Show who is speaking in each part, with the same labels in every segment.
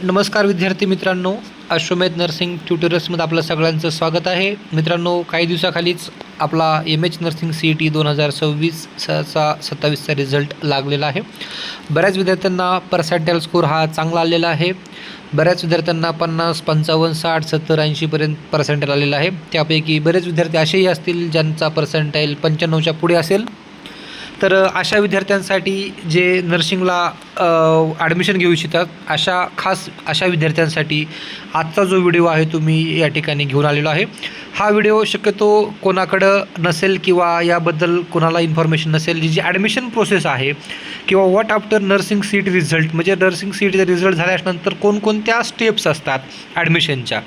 Speaker 1: नमस्कार विद्यार्थी मित्रांनो, अश्वमेध नर्सिंग ट्युटोरियल्समध्ये आपलं सगळ्यांचं स्वागत आहे. मित्रांनो, काही दिवसाखालीच आपला एम.एच. नर्सिंग CET 2026-27चा रिझल्ट लागलेला आहे. बऱ्याच विद्यार्थ्यांना पर्सेंटाईल स्कोर हा चांगला आलेला आहे. बऱ्याच विद्यार्थ्यांना 50, 55, 60, 70, 80पर्यंत पर्सेंटाईल आलेला आहे. त्यापैकी बरेच विद्यार्थी असेही असतील ज्यांचा पर्सेंटाईल 95च्या पुढे असेल. तर अशा विद्यार्थ्यांसाठी जे नर्सिंगला ॲडमिशन घेऊ इच्छितात अशा विद्यार्थ्यांसाठी आजचा जो व्हिडिओ आहे तो मी या ठिकाणी घेऊन आलेलो आहे. हा व्हिडिओ शक्यतो कोणाकडं नसेल किंवा याबद्दल कोणाला इन्फॉर्मेशन नसेल, जी ॲडमिशन प्रोसेस आहे किंवा what after nursing CET result, म्हणजे नर्सिंग CETचा रिझल्ट झाल्यानंतर कोणकोणत्या स्टेप्स असतात ॲडमिशनच्या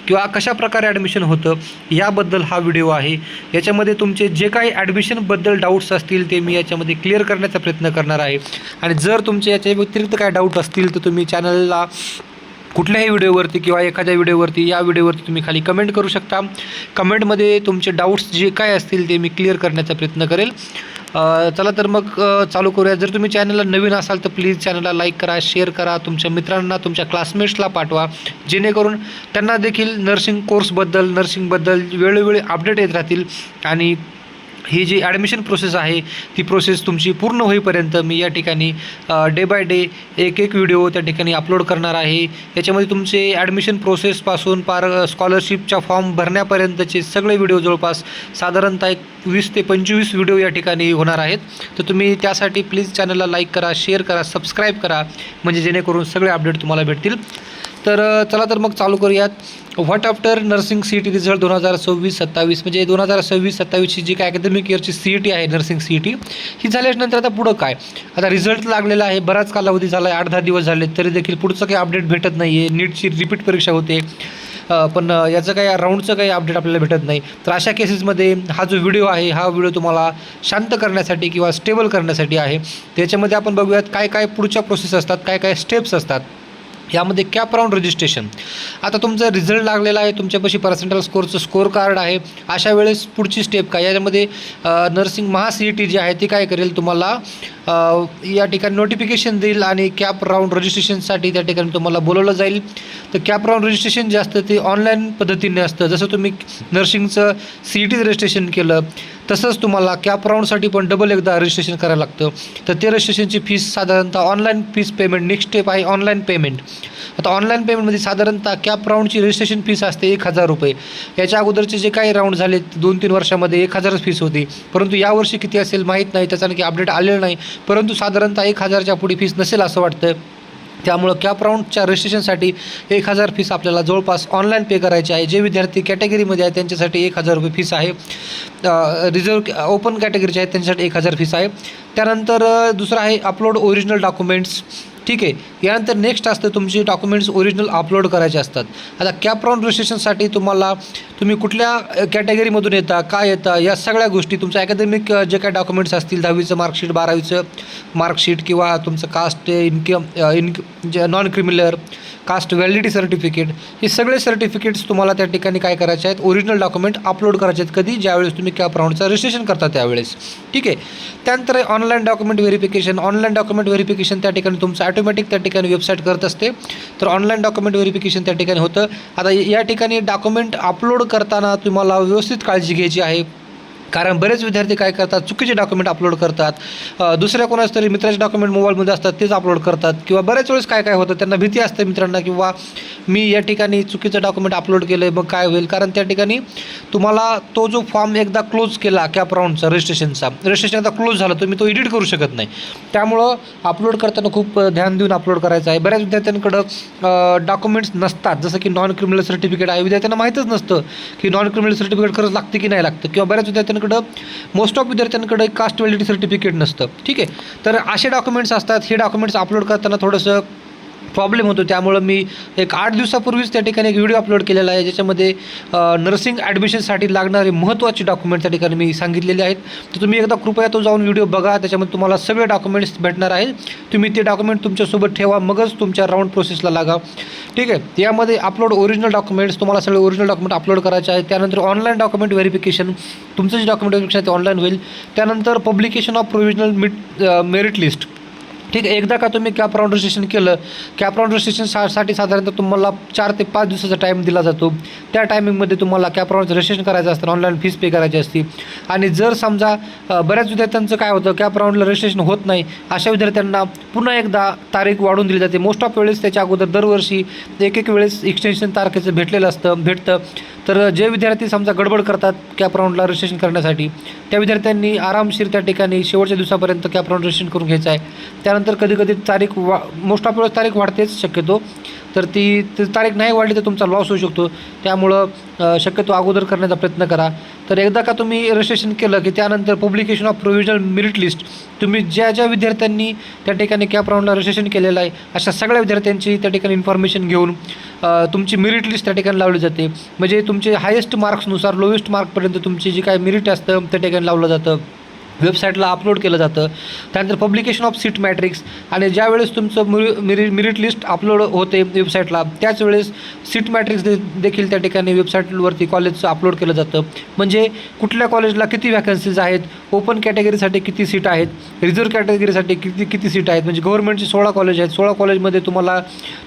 Speaker 1: किंवा कशाप्रकारे ॲडमिशन होतं याबद्दल हा व्हिडिओ आहे. याच्यामध्ये तुमचे जे काही ॲडमिशनबद्दल डाऊट्स असतील ते मी याच्यामध्ये क्लिअर करण्याचा प्रयत्न करणार आहे. आणि जर तुमचे याच्या व्यतिरिक्त काय डाऊट असतील तर तुम्ही चॅनलला कुठल्याही व्हिडिओवरती किंवा एखाद्या व्हिडिओवरती या व्हिडिओवरती तुम्ही खाली कमेंट करू शकता. कमेंटमध्ये तुमचे डाऊट्स जे काय असतील ते मी क्लिअर करण्याचा प्रयत्न करेल. चला तर मग चालू करूया. जर तुम्ही चॅनलला नवीन असाल तर प्लीज चॅनलला लाईक करा, शेअर करा, तुमच्या मित्रांना, तुमच्या क्लासमेट्सला पाठवा, जेणेकरून त्यांना देखील नर्सिंगबद्दल वेळोवेळी अपडेट येत राहतील. आणि ही जी ॲडमिशन प्रोसेस आहे ती प्रोसेस तुमची पूर्ण होईपर्यंत मी या ठिकाणी डे बाय डे एक व्हिडिओ त्या ठिकाणी अपलोड करणार आहे. याच्यामध्ये तुमचे ॲडमिशन प्रोसेसपासून पार स्कॉलरशिपच्या फॉर्म भरण्यापर्यंतचे सगळे व्हिडिओ जवळपास साधारणतः 20 ते 25 व्हिडिओ या ठिकाणी होणार आहेत. तर तुम्ही त्यासाठी प्लीज चॅनलला लाईक करा, शेअर करा, सबस्क्राईब करा, म्हणजे जेणेकरून सगळे अपडेट तुम्हाला भेटतील. तर चला तर मग चालू करूयात. What after nursing CET result 2026-27, म्हणजे 2026-27ची जी काय अकॅडमिक इयरची CET आहे नर्सिंग CET ही झाल्यानंतर आता पुढं काय, आता रिझल्ट लागलेला आहे, बराच कालावधी झाला आहे, 8-10 दिवस झाले, तरी देखील पुढचं काही अपडेट भेटत नाही आहे. नीटची रिपीट परीक्षा होते, पण याचं काही राऊंडचं काही अपडेट आपल्याला भेटत नाही. तर अशा केसेसमध्ये हा जो व्हिडिओ आहे हा व्हिडिओ तुम्हाला शांत करण्यासाठी किंवा स्टेबल करण्यासाठी आहे. त्याच्यामध्ये आपण बघूयात काय काय पुढच्या प्रोसेस असतात, काय काय स्टेप्स असतात. यामध्ये कॅप राऊंड रजिस्ट्रेशन. आता तुमचा रिझल्ट लागलेला आहे, तुमच्यापाशी पर्सेंटाईल स्कोरचं स्कोर कार्ड आहे. अशा वेळेस पुढची स्टेप काय, याच्यामध्ये नर्सिंग CET जी आहे ती काय करेल, तुम्हाला या ठिकाणी नोटिफिकेशन देईल आणि कॅप राऊंड रजिस्ट्रेशनसाठी त्या ठिकाणी तुम्हाला बोलवलं जाईल. तर कॅप राऊंड रजिस्ट्रेशन जे असतं ते ऑनलाईन पद्धतीने असतं. जसं तुम्ही नर्सिंगचं CET रजिस्ट्रेशन केलं तसंच तुम्हाला कॅप राऊंडसाठी पण डबल एकदा रजिस्ट्रेशन करायला लागतं. तर ते रजिस्ट्रेशनची फीस साधारणतः online fees payment, next step आहे ऑनलाईन पेमेंट. आता ऑनलाईन पेमेंटमध्ये साधारणतः कॅप राऊंडची रजिस्ट्रेशन फीस असते 1000 रुपये. याच्या अगोदरचे जे काही राऊंड झाले 2-3 वर्षामध्ये 1000 फीस होती, परंतु यावर्षी किती असेल माहीत नाही, त्याचा आणखी अपडेट आलेलं नाही, परंतु साधारणतः 1000च्या पुढे फीस नसेल असं वाटतं. त्यामुळं कॅप राऊंडच्या रजिस्ट्रेशनसाठी 1000 फीस आपल्याला जवळपास ऑनलाईन पे करायची आहे. जे विद्यार्थी कॅटेगरीमध्ये आहेत त्यांच्यासाठी 1000 रुपये फीस आहे. रिझर्व ओपन कॅटेगरीचे आहेत त्यांच्यासाठी 1000 फीस आहे. त्यानंतर दुसरं आहे अपलोड ओरिजिनल डॉक्युमेंट्स. ठीक आहे. यानंतर नेक्स्ट असतं तुमचे डॉक्युमेंट्स ओरिजिनल अपलोड करायचे असतात. आता कॅप राऊंड रजिस्ट्रेशनसाठी तुम्ही कुठल्या कॅटेगरीमधून येता, काय येता, या सगळ्या गोष्टी, तुमचं अकॅडमिक जे काही डॉक्युमेंट्स असतील, 10वीचं मार्कशीट, 12वीचं मार्कशीट किंवा तुमचं caste non criminal caste validity certificate, हे सगळे सर्टिफिकेट्स तुम्हाला त्या ठिकाणी काय करायचे आहेत, ओरिजिनल डॉक्युमेंट अपलोड करायचे आहेत. कधी, ज्यावेळेस तुम्ही कॅप राऊंडचं रजिस्ट्रेशन करता त्यावेळेस. ठीक आहे. त्यानंतर ऑनलाईन डॉक्युमेंट व्हेरिफिकेशन त्या ठिकाणी तुमचं ऑटोमॅटिक त्या ठिकाणी वेबसाईट करत असते. तर ऑनलाईन डॉक्युमेंट व्हेरिफिकेशन त्या ठिकाणी होतं. आता या ठिकाणी डॉक्युमेंट अपलोड करताना तुम्हाला व्यवस्थित काळजी घ्यायची आहे, कारण बरेच विद्यार्थी काय करतात, चुकीचे डॉक्युमेंट अपलोड करतात. दुसऱ्या कोणाच तरी मित्राचे डॉक्युमेंट मोबाईलमध्ये असतात तेच अपलोड करतात. किंवा बऱ्याच वेळेस काय होतं, त्यांना भीती असते मित्रांना, किंवा मी या ठिकाणी चुकीचं डॉक्युमेंट अपलोड केलं आहे मग काय होईल. कारण त्या ठिकाणी तुम्हाला तो जो फॉर्म एकदा क्लोज केला कॅप राऊंडचा रजिस्ट्रेशन एकदा क्लोज झालं, तुम्ही तो एडिट करू शकत नाही. त्यामुळं अपलोड करताना खूप ध्यान देऊन अपलोड करायचं आहे. बऱ्याच विद्यार्थ्यांकडं डॉक्युमेंट्स नसतात, जसं की नॉन क्रिमिनल सर्टिफिकेट आहे. विद्यार्थ्यांना माहीतच नसतं की नॉन क्रिमिनल सर्टिफिकेट खरंच लागते की नाही लागतं. किंवा बऱ्याच मोस्ट ऑफ विद्यार्थ्यांकडे कास्ट व्हॅलिडिटी सर्टिफिकेट नसतं. ठीक आहे. तर असे डॉक्युमेंट्स असतात. हे डॉक्युमेंट्स अपलोड करताना थोडंसं प्रॉब्लेम होतो. त्यामुळं मी एक 8 दिवसापूर्वीच त्या ठिकाणी एक व्हिडिओ अपलोड केलेला आहे, ज्याच्यामध्ये नर्सिंग ॲडमिशनसाठी लागणारे महत्त्वाचे डॉक्युमेंट्स त्या ठिकाणी मी सांगितलेले आहेत. तर तुम्ही एकदा कृपया तो जाऊन व्हिडिओ बघा. त्याच्यामध्ये तुम्हाला सगळे डॉक्युमेंट्स भेटणार आहेत. तुम्ही ते डॉक्युमेंट तुमच्यासोबत ठेवा, मगच तुमच्या राऊंड प्रोसेसला लागा. ठीक आहे. यामध्ये अपलोड ओरिजिनल डॉक्युमेंट्स, तुम्हाला सगळे ओरिजिनल डॉक्युमेंट अपलोड करायचे आहेत. त्यानंतर ऑनलाईन डॉक्युमेंट व्हेरिफिकेशन, तुमचं जे डॉक्युमेंट व्हेरिफिकेशन ते ऑनलाईन होईल. त्यानंतर publication of provisional merit list, ठीक आहे. एकदा का तुम्ही कॅप राऊंड रजिस्ट्रेशन केलं, कॅप राऊंड रजिस्ट्रेशनसाठी साधारणतः तुम्हाला 4 ते 5 दिवसाचा टाईम दिला जातो. त्या टायमिंगमध्ये तुम्हाला कॅप राऊंडचं रजिस्ट्रेशन करायचं असतं, ऑनलाईन फीस पे करायची असते. आणि जर समजा बऱ्याच विद्यार्थ्यांचं काय होतं, कॅप राऊंडला रजिस्ट्रेशन होत नाही, अशा विद्यार्थ्यांना पुन्हा एकदा तारीख वाढवून दिली जाते. मोस्ट ऑफ वेळेस त्याच्या अगोदर दरवर्षी एक वेळेस एक्सटेन्शन तारखेचं भेटतं. तर जे विद्यार्थी समजा गडबड करतात कॅप राऊंडला रजिस्ट्रेशन करण्यासाठी, त्या विद्यार्थ्यांनी आरामशीर त्या ठिकाणी शेवटच्या दिवसापर्यंत कॅप राऊंड रजिस्ट्रेशन करून घ्यायचं आहे. त्यानंतर कधी तारीख मोस्ट ऑफ वेळेस तारीख वाढतेच शक्यतो, तर ती तारीख नाही वाढली तर तुमचा लॉस होऊ शकतो. त्यामुळं शक्यतो अगोदर करण्याचा प्रयत्न करा. तर एकदा का तुम्ही रजिस्ट्रेशन केलं की त्यानंतर publication of provisional merit list, तुम्ही ज्या विद्यार्थ्यांनी त्या ठिकाणी कॅप राऊंडला रजिस्ट्रेशन केलेलं आहे अशा सगळ्या विद्यार्थ्यांची त्या ठिकाणी इन्फॉर्मेशन घेऊन तुमची मेरिट लिस्ट त्या ठिकाणी लावली जाते. म्हणजे तुमचे हायेस्ट मार्क्सनुसार लोएस्ट मार्कपर्यंत तुमची जी काय मेरिट असतं त्या ठिकाणी लावलं जातं, वेबसाईटला अपलोड केलं जातं. त्यानंतर पब्लिकेशन ऑफ सीट मॅट्रिक्स, आणि ज्यावेळेस तुमचं मेरिट लिस्ट अपलोड होते वेबसाईटला त्याच वेळेस सीट मॅट्रिक्स देखील त्या ठिकाणी वेबसाईटवरती कॉलेजचं अपलोड केलं जातं. म्हणजे कुठल्या कॉलेजला किती वॅकन्सीज आहेत, ओपन कॅटेगरीसाठी किती सीट आहेत, रिझर्व्ह कॅटेगरीसाठी किती सीट आहेत. म्हणजे गव्हर्नमेंटचे 16 कॉलेज आहेत, 16 कॉलेजमध्ये तुम्हाला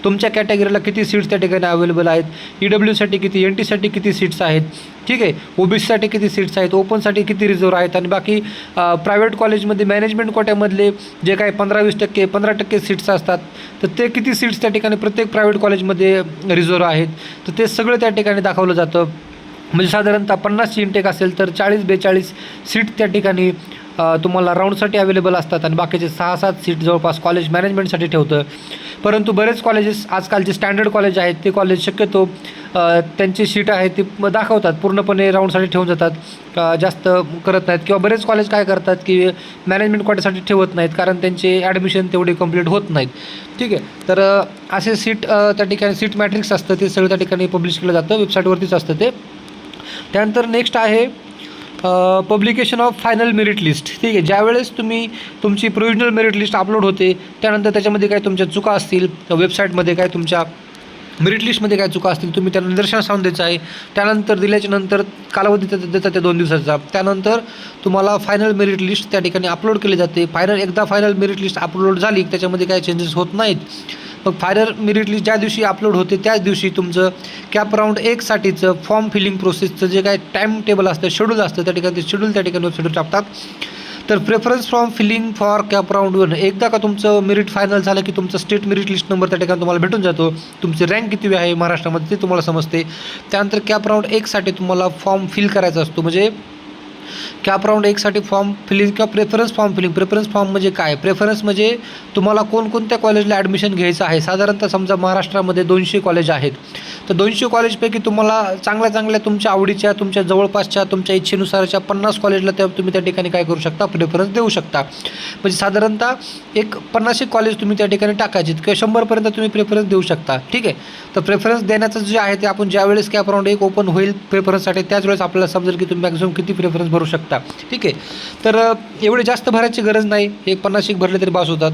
Speaker 1: तुमच्या कॅटेगरीला किती सीट्स त्या ठिकाणी अवेलेबल आहेत, EWसाठी किती, NTसाठी किती सीट्स आहेत, ठीक आहे, OBCसाठी किती सीट्स आहेत, ओपनसाठी किती रिझर्व्ह आहेत, आणि बाकी प्रायव्हेट कॉलेजमध्ये मॅनेजमेंट कोट्यामधले जे काही 15% सीट्स असतात तर ते किती सीट्स त्या ठिकाणी प्रत्येक प्रायव्हेट कॉलेजमध्ये रिझर्व्ह आहेत, तर ते सगळं त्या ठिकाणी दाखवलं जातं. म्हणजे साधारणतः 50ची इंटेक असेल तर 40-42 सीट त्या ठिकाणी तुम्हाला राऊंडसाठी अवेलेबल असतात, आणि बाकीचे 6-7 सीट जवळपास कॉलेज मॅनेजमेंटसाठी ठेवतं. परंतु बरेच कॉलेजेस आजकाल जे स्टँडर्ड कॉलेज आहेत ते कॉलेज शक्यतो त्यांची सीट आहे ती दाखवतात, पूर्णपणे राऊंडसाठी ठेवून जातात, जास्त करत नाहीत. किंवा बरेच कॉलेज काय करतात की मॅनेजमेंट कोट्यासाठी ठेवत नाहीत, कारण त्यांचे ॲडमिशन तेवढे कंप्लीट होत नाहीत. ठीक आहे. तर असे सीट त्या ठिकाणी सीट मॅट्रिक्स असतं ते सगळं त्या ठिकाणी पब्लिश केलं जातं, वेबसाईटवरतीच असतं ते. त्यानंतर नेक्स्ट आहे publication of final merit list. ठीक आहे. ज्यावेळेस तुमची प्रोव्हिजनल मेरिट लिस्ट अपलोड होते त्यानंतर त्याच्यामध्ये काय तुमच्या चुका असतील, वेबसाईटमध्ये काय तुमच्या मेरिट लिस्टमध्ये काय चुका असतील तुम्ही त्यांना निदर्शनास आणून द्यायचं आहे. त्यानंतर दिल्याच्या नंतर कालावधी देतात ते 2 दिवसाचा. त्यानंतर तुम्हाला फायनल मेरिट लिस्ट त्या ठिकाणी अपलोड केली जाते. एकदा फायनल मेरिट लिस्ट अपलोड झाली त्याच्यामध्ये काही चेंजेस होत नाहीत. मग फायनल मेरिट लिस्ट ज्या दिवशी अपलोड होते त्याच दिवशी तुमचं कॅप राऊंड 1 साठीचं फॉर्म फिलिंग प्रोसेसचं जे काय टाईम टेबल असतं, शेड्यूल असतं, त्या ठिकाणी ते शेड्यूल त्या ठिकाणी वेबसाईटवर टाकतात. तर preference form filling for CAP round 1, एकदा का तुमचं मेरिट फायनल झालं की तुमचं स्टेट मेरिट लिस्ट नंबर त्या ठिकाणी तुम्हाला भेटून जातो, तुमची रँक किती आहे महाराष्ट्रामध्ये ते तुम्हाला समजते. त्यानंतर कॅप राऊंड 1 साठी तुम्हाला फॉर्म फिल करायचा असतो. म्हणजे कॅप राऊंड 1 साठी फॉर्म फिलिंग किंवा preference form filling. Preference form म्हणजे काय, प्रेफरन्स म्हणजे तुम्हाला कोणकोणत्या कॉलेजला ॲडमिशन घ्यायचं आहे. साधारणतः समजा महाराष्ट्रामध्ये 200 कॉलेज आहेत, तर 200 कॉलेजपैकी तुम्हाला चांगल्या तुमच्या आवडीच्या, तुमच्या जवळपासच्या, तुमच्या इच्छेनुसारच्या 50 कॉलेजला तुम्ही त्या ठिकाणी काय करू शकता, प्रेफरन्स देऊ शकता. म्हणजे साधारणतः एक 50 कॉलेज तुम्ही त्या ठिकाणी टाकायचे किंवा 100पर्यंत तुम्ही प्रेफरन्स देऊ शकता. ठीक आहे. तर प्रेफरन्स देण्याचं जे आहे ते आपण ज्यावेळेस कॅप राऊंड 1 ओपन होईल प्रेफरन्ससाठी त्याच वेळेस आपल्याला समजेल की तुम्ही मॅक्झिमम किती प्रेफरन्स भरू शकता. ठीक आहे. तर एवढे जास्त भरायची गरज नाही, एक 50 भरले तरी बास होतात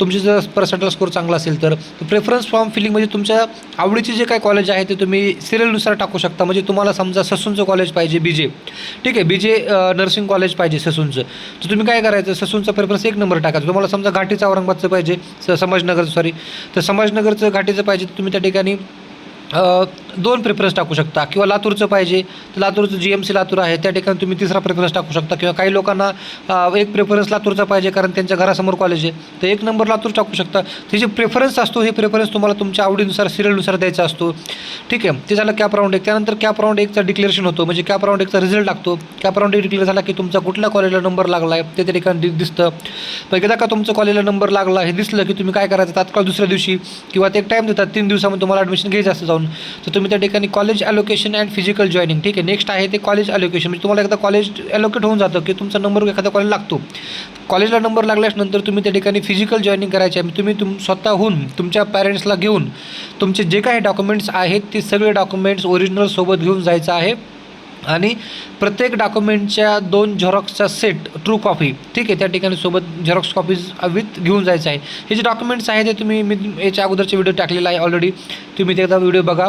Speaker 1: तुमची जर पर्सेंटाइल स्कोर चांगला असेल तर. प्रेफरन्स फॉर्म फिलिंग म्हणजे तुमच्या आवडीचे जे काही कॉलेज आहे ते तुम्ही सिरियलनुसार टाकू शकता. म्हणजे तुम्हाला समजा ससूनचं कॉलेज पाहिजे BJ, ठीक आहे, BJ नर्सिंग कॉलेज पाहिजे ससूनचं, तर तुम्ही काय करायचं, ससूनचा प्रेफरन्स 1 नंबर टाकायचं. तुम्हाला समजा घाटीचं औरंगाबादचं पाहिजे, तर संभाजीनगरचं घाटीचं पाहिजे, तर तुम्ही त्या ठिकाणी 2 प्रेफरन्स टाकू शकता. किंवा लातूरचं पाहिजे तर लातूरचं GMC लातूर आहे त्या ठिकाणी तुम्ही 3रा प्रेफरन्स टाकू शकता. किंवा काही लोकांना 1 प्रेफरन्स लातूरचा पाहिजे कारण त्यांच्या घरासमोर कॉलेज आहे, तर 1 नंबर लातूर टाकू शकता. ते जे प्रेफरन्स असतो हे प्रेफरन्स तुम्हाला तुमच्या आवडीनुसार सिरियलनुसार द्यायचा असतो. ठीक आहे. ते झालं कॅप राऊंड 1. त्यानंतर कॅप राऊंड 1चा डिक्लेरेशन होतो. म्हणजे कॅप राऊंड 1चा रिझल्ट लागतो. कॅप राऊंड 1 डिक्लेअर झाला की तुमचा कुठल्या कॉलेजला नंबर लागला आहे ते त्या ठिकाणी दिसतं. पण एकदा का तुमचं कॉलेजला नंबर लागला हे दिसलं की तुम्ही काय करायचं, तात्काळ दुसऱ्या दिवशी किंवा ते एक टाईम देतात 3 दिवसामध्ये तुम्हाला ॲडमिशन घ्यायचं असतं जाऊन, तर तुम्ही त्या ठिकाणी college allocation and physical joining. ठीक आहे. नेक्स्ट आहे ते कॉलेज ॲलोकेशन. म्हणजे तुम्हाला एकदा कॉलेज ॲलोकेट होऊन जातं की तुमचा नंबर एखादा कॉलेज लागतो. कॉलेजला नंबर लागल्यानंतर तुम्ही त्या ठिकाणी फिजिकल जॉईनिंग करायची आहे. तुम्ही स्वतःहून तुमच्या पॅरेंट्सला घेऊन तुमचे जे काही डॉक्युमेंट्स आहेत ते सगळे डॉक्युमेंट्स ओरिजिनल सोबत घेऊन जायचं आहे. आणि प्रत्येक डॉक्युमेंटच्या 2 झेरॉक्सचा सेट ट्रू कॉपी, ठीक आहे, त्या ठिकाणी सोबत झेरॉक्स कॉपीज विथ घेऊन जायचं आहे. हे जे डॉक्युमेंट्स आहेत ते मी याच्या अगोदरचे व्हिडिओ टाकलेला आहे ऑलरेडी, तुम्ही ते एकदा व्हिडिओ बघा.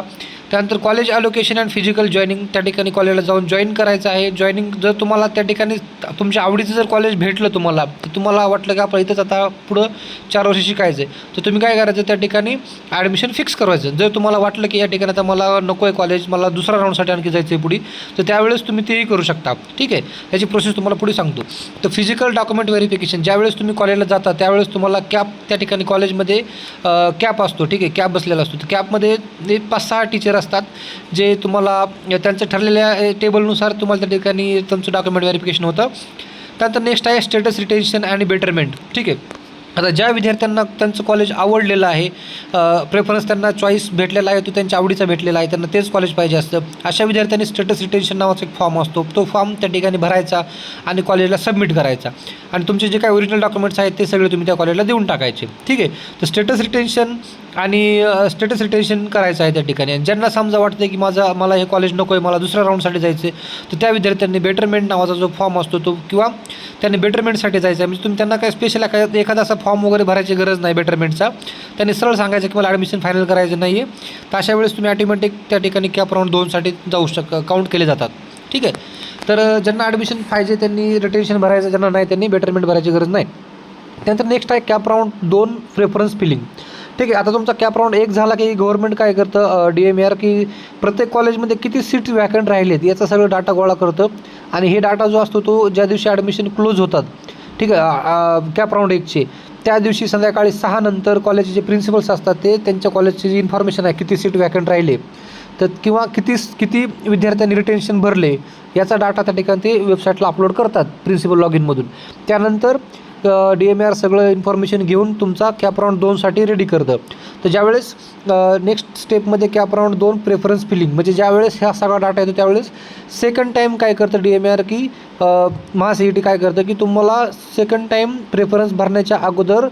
Speaker 1: त्यानंतर college allocation and physical joining, त्या ठिकाणी कॉलेजला जाऊन जॉईन करायचं आहे. जॉईनिंग जर तुम्हाला त्या ठिकाणी तुमच्या आवडीचं जर कॉलेज भेटलं तुम्हाला, तर तुम्हाला वाटलं की आपलं इथंच आता पुढं 4 वर्ष शिकायचं आहे, तर तुम्ही काय करायचं, त्या ठिकाणी ॲडमिशन फिक्स करायचं. जर तुम्हाला वाटलं की या ठिकाणी आता मला नको आहे कॉलेज, मला दुसऱ्या राऊंडसाठी आणखी जायचं आहे पुढे, तर त्यावेळेस तुम्ही तेही करू शकता. ठीक आहे, याची प्रोसेस तुम्हाला पुढे सांगतो. तर फिजिकल डॉक्युमेंट व्हेरिफिकेशन, ज्यावेळेस तुम्ही कॉलेजला जाता त्यावेळेस तुम्हाला कॅप, त्या ठिकाणी कॉलेजमध्ये कॅप असतो. ठीक आहे, कॅप बसलेला असतो. तर कॅपमध्ये 5-6 टीचर असतात जे तुम्हाला त्यांचं ठरलेल्या टेबलनुसार तुम्हाला त्या ठिकाणी तुमचं डॉक्युमेंट व्हेरिफिकेशन होतं. त्यानंतर नेक्स्ट आहे स्टेटस रिटेन्शन आणि बेटरमेंट. ठीक आहे, आता ज्या विद्यार्थ्यांना त्यांचं कॉलेज आवडलेलं आहे, प्रेफरन्स त्यांना चॉईस भेटलेला आहे, तो त्यांच्या आवडीचा भेटलेला आहे, त्यांना तेच कॉलेज पाहिजे असतं, अशा विद्यार्थ्यांनी स्टेटस रिटेन्शन नावाचा एक फॉर्म असतो, तो फॉर्म त्या ठिकाणी भरायचा आणि कॉलेजला सबमिट करायचा आणि तुमचे जे काही ओरिजिनल डॉक्युमेंट्स आहेत ते सगळे तुम्ही त्या कॉलेजला देऊन टाकायचे. ठीक आहे, तर स्टेटस रिटेन्शन करायचं आहे त्या ठिकाणी. आणि ज्यांना समजा वाटतं की मला हे कॉलेज नको आहे, मला दुसऱ्या राऊंडसाठी जायचं आहे, तर त्या विद्यार्थ्यांनी बेटरमेंट नावाचा जो फॉर्म असतो तो, किंवा त्यांनी बेटरमेंटसाठी जायचं आहे, म्हणजे तुम्ही त्यांना काय स्पेशल एखादा असा फॉर्म वगैरे भरायची गरज नाही बेटरमेंटचा. त्यांनी सरळ सांगायचं की मला ॲडमिशन फायनल करायचं नाही आहे, तर अशा वेळेस तुम्ही ऑटोमॅटिक त्या ठिकाणी कॅप राऊंड 2साठी काउंट केले जातात. ठीक आहे, तर ज्यांना ॲडमिशन पाहिजे त्यांनी रिटेन्शन भरायचं, ज्यांना नाही त्यांनी बेटरमेंट भरायची गरज नाही. त्यानंतर नेक्स्ट आहे कॅप राऊंड 2 प्रेफरन्स फिलिंग. ठीक आहे, आता तुमचा कॅप राऊंड 1 झाला की गव्हर्नमेंट काय करतं, DMAR, की प्रत्येक कॉलेजमध्ये किती सीट वॅकंट राहिलेत याचा सगळं डाटा गोळा करतं आणि हे डाटा जो असतो तो ज्या दिवशी ॲडमिशन क्लोज होतात, ठीक आहे, कॅप राऊंड 1चे, त्या दिवशी संध्याकाळी 6 नंतर कॉलेजचे जे प्रिन्सिपल्स असतात ते त्यांच्या कॉलेजची जी इन्फॉर्मेशन आहे, किती सीट वॅकंट राहिले तर किंवा किती विद्यार्थ्यांनी रिटेन्शन भरले याचा डाटा त्या ठिकाणी ते वेबसाईटला अपलोड करतात प्रिन्सिपल लॉग इनमधून. त्यानंतर DMAR सगळं इन्फॉर्मेशन घेऊन तुमचा कॅप राऊंड 2साठी रेडी करतं. तर ज्यावेळेस नेक्स्ट स्टेपमध्ये कॅप राऊंड 2 प्रेफरन्स फिलिंग, म्हणजे ज्यावेळेस ह्या सगळा डाटा येतो त्यावेळेस सेकंड टाईम काय करतं DMAR, की CET काय करतं की तुम्हाला सेकंड टाईम प्रेफरन्स भरण्याच्या अगोदर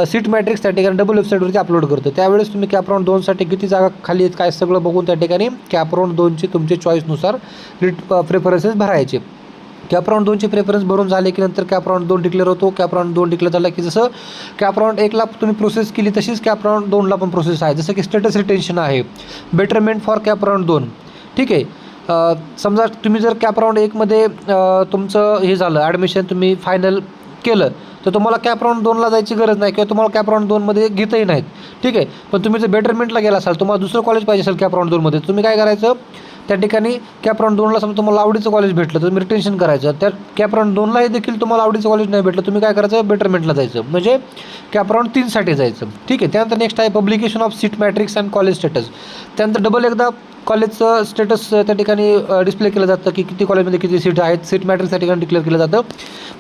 Speaker 1: सीट मॅट्रिक्स त्या ठिकाणी डबल वेबसाईटवरती अपलोड करतं. त्यावेळेस तुम्ही कॅप राऊंड 2साठी किती जागा खाली आहेत काय सगळं बघून त्या ठिकाणी कॅप राऊंड 2चे तुमचे चॉईसनुसार प्रेफरन्सेस भरायचे. कॅप राऊंड 2चे प्रेफरन्स भरून झाले की नंतर कॅप राऊंड 2 डिक्लेअर होतो. कॅप राऊंड 2 डिक्लेअर झाला की जसं कॅप राऊंड 1ला तुम्ही प्रोसेस केली तशीच कॅप राऊंड 2ला पण प्रोसेस आहे. जसं की स्टेटस रिटेन्शन आहे, बेटरमेंट फॉर कॅप राऊंड 2. ठीक आहे, समजा तुम्ही जर कॅप राऊंड 1मध्ये तुमचं हे झालं, ॲडमिशन तुम्ही फायनल केलं, तर तुम्हाला कॅप राऊंड 2ला जायची गरज नाही किंवा तुम्हाला कॅप राऊंड 2मध्ये घेतही नाहीत. ठीक आहे, पण तुम्ही जर बेटरमेंटला गेला असाल, तुम्हाला दुसरं कॉलेज पाहिजे असेल कॅप राऊंड 2मध्ये, तुम्ही काय करायचं, त्या ठिकाणी कॅप राऊंड 2ला समजा तुम्हाला आवडीचं कॉलेज भेटलं तर तुम्ही रिटेन्शन करायचं. त्या कॅप राऊंड 2लाही देखील तुम्हाला आवडीचं कॉलेज नाही भेटलं, तुम्ही काय करायचं, बेटरमेंटला जायचं, म्हणजे कॅप राऊंड 3साठी जायचं. ठीक आहे, त्यानंतर नेक्स्ट आहे publication of seat matrix and college status. त्यानंतर डबल एकदा कॉलेजचं स्टेटस त्या ठिकाणी डिस्प्ले केलं जातं की किती कॉलेजमध्ये किती सीट आहेत, सीट मॅट्रिक्स त्या ठिकाणी डिक्लेअर केलं जातं.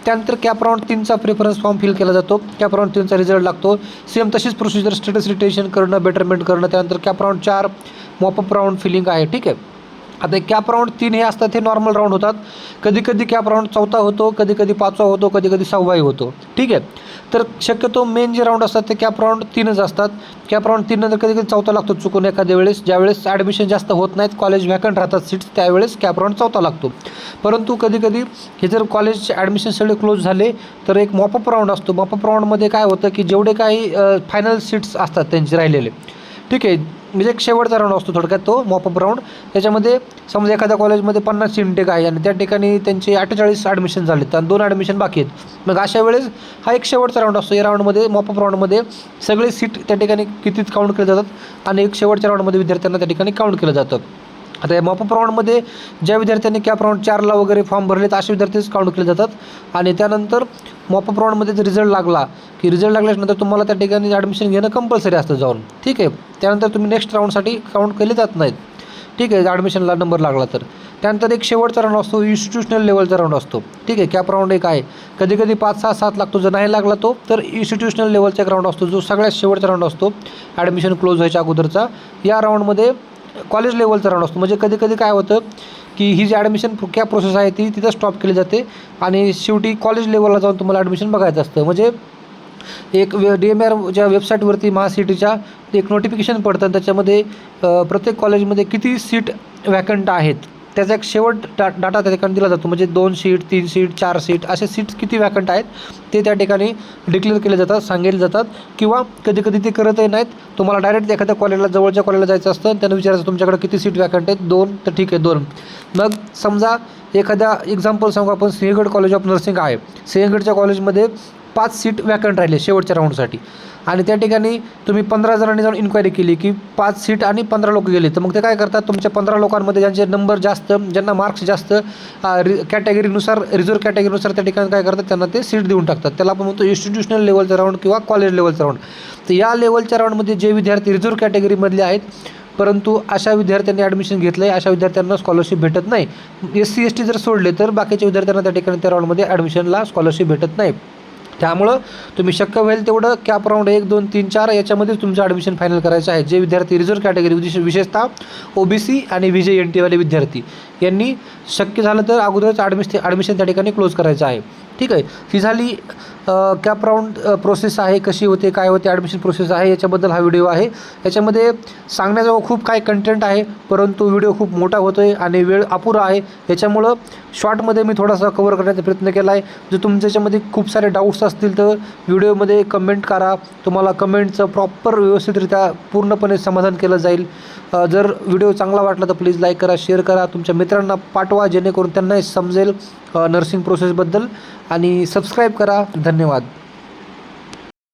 Speaker 1: त्यानंतर कॅप राऊंड 3चा प्रेफरन्स फॉर्म फिल केला जातो. कॅप राऊंड 3चा रिझल्ट लागतो. सेम तशीच प्रोसिजर, स्टेटस रिटेन्शन करणं, बेटरमेंट करणं. त्यानंतर CAP round 4 mop up round filling आहे. ठीक आहे, आता कॅप राऊंड 3 हे असतात हे नॉर्मल राऊंड होतात. कधी कधी कॅप राऊंड 4था होतो, कधी कधी 5वा होतो, कधी कधी 6वाही होतो. ठीक आहे, तर शक्यतो मेन जे राऊंड असतात ते कॅप राऊंड 3च असतात. कॅप राऊंड 3 नंतर कधी कधी 4था लागतो चुकून एखाद्या वेळेस, ज्यावेळेस ॲडमिशन जास्त होत नाहीत, कॉलेज व्हॅकंट राहतात सीट्स, त्यावेळेस कॅप राऊंड 4था लागतो. परंतु कधी कधी हे जर कॉलेजचे ॲडमिशन सगळे क्लोज झाले तर एक मॉपअप राऊंड असतो. मॉपअप राऊंडमध्ये काय होतं की जेवढे काही फायनल सीट्स असतात त्यांचे राहिलेले, ठीक आहे, म्हणजे एक शेवटचा राऊंड असतो थोडक्यात तो मॉपअप राऊंड. त्याच्यामध्ये समजा एखाद्या कॉलेजमध्ये 50 इनटेक आहे आणि त्या ठिकाणी त्यांचे 48 ॲडमिशन झालेत आणि 2 ॲडमिशन बाकी आहेत, मग अशा वेळेस हा एक शेवटचा राऊंड असतो. या राऊंडमध्ये, मॉपअप राऊंडमध्ये सगळे सीट त्या ठिकाणी कितीच काउंट केले जातात आणि एक शेवटच्या राऊंडमध्ये विद्यार्थ्यांना त्या ठिकाणी काउंट केलं जातं. आता या मॉपअप राऊंडमध्ये ज्या विद्यार्थ्यांनी कॅप राऊंड 4ला वगैरे फॉर्म भरलेत असे विद्यार्थीच काउंट केले जातात. आणि त्यानंतर मॉपअप राऊंडमध्ये जर रिझल्ट लागला की रिझल्ट लागल्यानंतर तुम्हाला त्या ठिकाणी ॲडमिशन घेणं कंपल्सरी असतं जाऊन. ठीक आहे, त्यानंतर तुम्ही नेक्स्ट राऊंडसाठी काउंट केले जात नाहीत. ठीक आहे, ॲडमिशनला नंबर लागला तर. त्यानंतर एक शेवटचा राऊंड असतो, इन्स्टिट्यूशनल लेवलचा राऊंड असतो. ठीक आहे, कॅप राऊंड एक आहे, कधी कधी 5, 6, 7 लागतो. जर नाही लागला तो तर इन्स्टिट्यूशनल लेवलचा एक राऊंड असतो जो सगळ्यात शेवटचा राऊंड असतो ॲडमिशन क्लोज व्हायच्या अगोदरचा. या राऊंडमध्ये कॉलेज लेवलचा राऊंड असतो. म्हणजे कधी कधी काय होतं की ही जी ॲडमिशन कॅप प्रोसेस आहे ती तिथं स्टॉप केली जाते आणि शेवटी कॉलेज लेवलला जाऊन तुम्हाला ॲडमिशन बघायचं असतं. म्हणजे एक DMAR ज्या वेबसाईटवरती CETच्या एक नोटिफिकेशन पडतं, त्याच्यामध्ये प्रत्येक कॉलेजमध्ये किती सीट वॅकंट आहेत त्याचा एक शेवट डाटा त्या ठिकाणी दिला जातो, म्हणजे 2 सीट 3 सीट 4 सीट असे सीट्स किती वॅकंट आहेत ते त्या ठिकाणी डिक्लेअर केले जातात, सांगितले जातात. किंवा कधी कधी ते करतही नाहीत, तुम्हाला डायरेक्ट एखाद्या कॉलेजला जवळच्या कॉलेजला जायचं असतं, त्यांना विचारायचं तुमच्याकडे किती सीट वॅकंट आहेत, 2 तर ठीक आहे 2. मग समजा एखाद्या एक्झाम्पल सांगू आपण, सिंहगड कॉलेज ऑफ नर्सिंग आहे, सिंहगडच्या कॉलेजमध्ये 5 सीट वॅकंट राहिले शेवटच्या राऊंडसाठी, आणि त्या ठिकाणी तुम्ही 15 जणांनी जाऊन इन्क्वायरी केली की 5 सीट आणि 15 लोक गेले, तर मग ते काय करतात, तुमच्या 15 लोकांमध्ये ज्यांचे नंबर जास्त, ज्यांना मार्क्स जास्त कॅटेगरीनुसार, रिझर्व कॅटेगरीनुसार त्या ठिकाणी काय करतात, त्यांना ते सीट देऊन टाकतात. त्याला आपण म्हणतो इन्स्टिट्यूशनल लेवलचा राऊंड किंवा कॉलेज लेवलचा राऊंड. तर या लेवलच्या राऊंडमध्ये जे विद्यार्थी रिझर्व कॅटेगरीमधले आहेत, परंतु अशा विद्यार्थ्यांनी ॲडमिशन घेतलं आहे, अशा विद्यार्थ्यांना स्कॉलरशिप भेटत नाही. SC ST जर सोडले तर बाकीच्या विद्यार्थ्यांना त्या ठिकाणी त्या राऊंडमध्ये ॲडमिशनला स्कॉलरशिप भेटत नाही. त्यामुळं तुम्ही शक्य होईल तेवढं कॅप राऊंड 1 2 3 4 याच्यामध्येच तुमचं ॲडमिशन फायनल करायचं आहे. जे विद्यार्थी रिझर्व कॅटेगरी विशेषतः OBC आणि VJNT वाले विद्यार्थी यांनी शक्य झालं तर अगोदरच ॲडमिशन त्या ठिकाणी क्लोज करायचं आहे. ठीक आहे, ही झाली कॅप राऊंड प्रोसेस आहे, कशी होते काय होते ॲडमिशन प्रोसेस आहे, याच्याबद्दल हा व्हिडिओ आहे. याच्यामध्ये सांगण्याजोगं खूप काय कंटेंट आहे, परंतु व्हिडिओ खूप मोठा होतो आहे आणि वेळ अपुरा आहे. याच्यामुळं शॉर्टमध्ये मी थोडासा कव्हर करण्याचा प्रयत्न केला आहे. जर तुमच्या याच्यामध्ये खूप सारे डाऊट्स असतील तर व्हिडिओमध्ये कमेंट करा, तुम्हाला कमेंटचं प्रॉपर व्यवस्थितरित्या पूर्णपणे समाधान केलं जाईल. जर व्हिडिओ चांगला वाटला तर प्लीज लाईक करा, शेअर करा, तुमच्या मित्रांना पाठवा, जेणेकरून त्यांनाही समजेल नर्सिंग प्रोसेसबद्दल, आणि सबस्क्राईब करा. धन्यवाद.